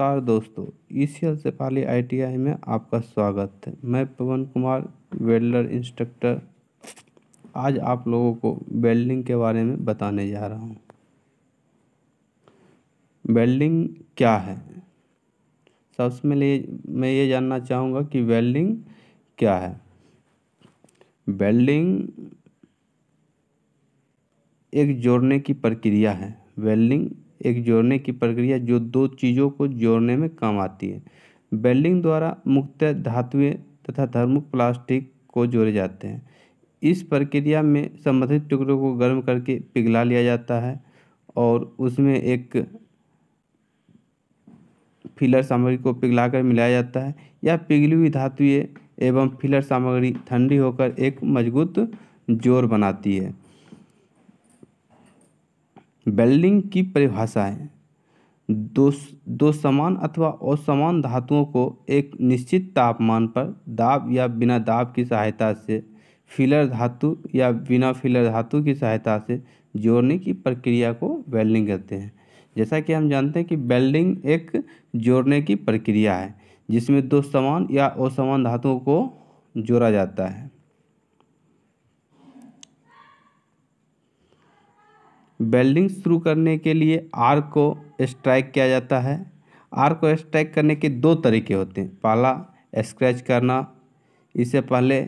नमस्कार दोस्तों, ईसीएल से पाली आईटीआई में आपका स्वागत है। मैं पवन कुमार, वेल्डर इंस्ट्रक्टर, आज आप लोगों को वेल्डिंग के बारे में बताने जा रहा हूँ। वेल्डिंग क्या है? सबसे पहले मैं ये जानना चाहूँगा कि वेल्डिंग क्या है। वेल्डिंग एक जोड़ने की प्रक्रिया है। वेल्डिंग एक जोड़ने की प्रक्रिया जो दो चीज़ों को जोड़ने में काम आती है। वेल्डिंग द्वारा मुख्यतः धातुएं तथा थर्मोप्लास्टिक को जोड़े जाते हैं। इस प्रक्रिया में संबंधित टुकड़ों को गर्म करके पिघला लिया जाता है और उसमें एक फिलर सामग्री को पिघलाकर मिलाया जाता है। यह पिघली हुई धातुएं एवं फिलर सामग्री ठंडी होकर एक मजबूत जोड़ बनाती है। वेल्डिंग की परिभाषा है दो समान अथवा असमान धातुओं को एक निश्चित तापमान पर दाब या बिना दाब की सहायता से फिलर धातु या बिना फिलर धातु की सहायता से जोड़ने की प्रक्रिया को वेल्डिंग कहते हैं। जैसा कि हम जानते हैं कि वेल्डिंग एक जोड़ने की प्रक्रिया है जिसमें दो समान या असमान धातुओं को जोड़ा जाता है। वेल्डिंग शुरू करने के लिए आर्क को स्ट्राइक किया जाता है। आर्क को स्ट्राइक करने के दो तरीके होते हैं। पहला स्क्रैच करना, इससे पहले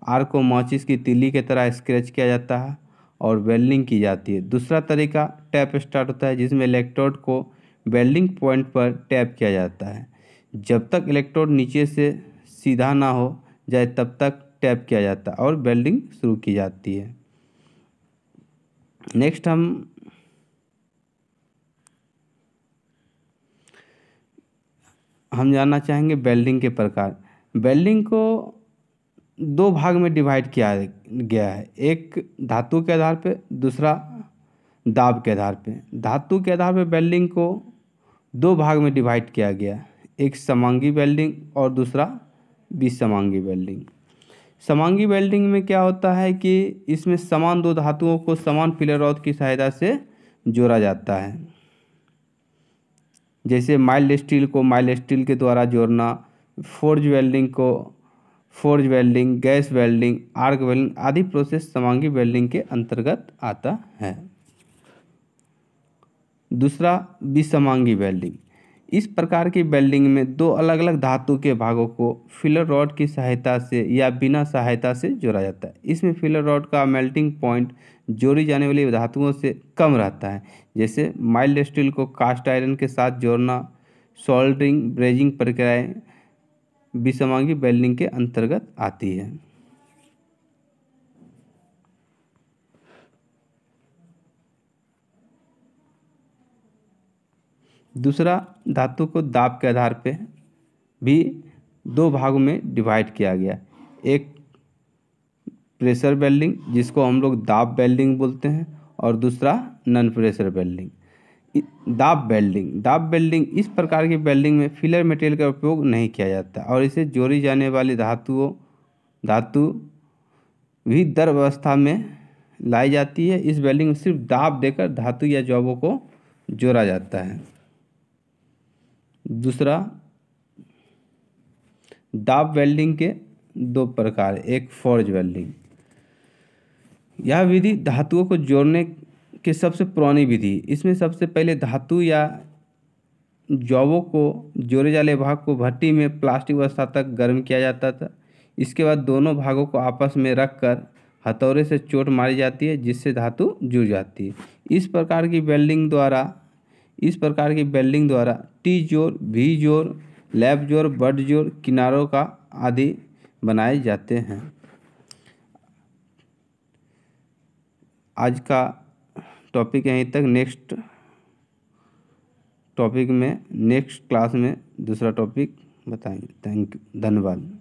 आर्क को माचिस की तीली की तरह स्क्रैच किया जाता है और वेल्डिंग की जाती है। दूसरा तरीका टैप स्टार्ट होता है जिसमें इलेक्ट्रोड को वेल्डिंग पॉइंट पर टैप किया जाता है। जब तक इलेक्ट्रोड नीचे से सीधा ना हो जाए तब तक टैप किया जाता है और वेल्डिंग शुरू की जाती है। नेक्स्ट हम जानना चाहेंगे वेल्डिंग के प्रकार। वेल्डिंग को दो भाग में डिवाइड किया गया है, एक धातु के आधार पे, दूसरा दाब के आधार पे। धातु के आधार पे वेल्डिंग को दो भाग में डिवाइड किया गया, एक समांगी वेल्डिंग और दूसरा विसमांगी वेल्डिंग। समांगी वेल्डिंग में क्या होता है कि इसमें समान दो धातुओं को समान फिलर रॉड की सहायता से जोड़ा जाता है। जैसे माइल्ड स्टील को माइल्ड स्टील के द्वारा जोड़ना, फोर्ज वेल्डिंग को forge welding, gas welding, arc welding आदि प्रोसेस समांगी वेल्डिंग के अंतर्गत आता है। दूसरा विसमांगी वेल्डिंग। इस प्रकार की वेल्डिंग में दो अलग अलग धातु के भागों को फिलर रॉड की सहायता से या बिना सहायता से जोड़ा जाता है। इसमें फिलर रॉड का मेल्टिंग पॉइंट जोड़ी जाने वाली धातुओं से कम रहता है। जैसे माइल्ड स्टील को कास्ट आयरन के साथ जोड़ना, सोल्डरिंग, ब्रेजिंग प्रक्रियाएं विसमांगी वेल्डिंग के अंतर्गत आती है। दूसरा, धातु को दाब के आधार पे भी दो भागों में डिवाइड किया गया। एक प्रेशर वेल्डिंग जिसको हम लोग दाब वेल्डिंग बोलते हैं और दूसरा नॉन प्रेशर वेल्डिंग। दाब वेल्डिंग इस प्रकार की वेल्डिंग में फिलर मटेरियल का उपयोग नहीं किया जाता और इसे जोड़ी जाने वाली धातु भी दर अवस्था में लाई जाती है। इस वेल्डिंग में सिर्फ दाब देकर धातु या जॉबों को जोड़ा जाता है। दूसरा, दाब वेल्डिंग के दो प्रकार, एक फोर्ज वेल्डिंग। यह विधि धातुओं को जोड़ने की सबसे पुरानी विधि। इसमें सबसे पहले धातु या जॉबों को जोड़े जाने भाग को भट्टी में प्लास्टिक अवस्था तक गर्म किया जाता था। इसके बाद दोनों भागों को आपस में रखकर हथौड़े से चोट मारी जाती है जिससे धातु जुड़ जाती है। इस प्रकार की वेल्डिंग द्वारा टी जोड़, वी जोड़, लैप जोड़, बट जोड़, किनारों का आदि बनाए जाते हैं। आज का टॉपिक यहीं तक। नेक्स्ट क्लास में दूसरा टॉपिक बताएंगे। थैंक यू, धन्यवाद।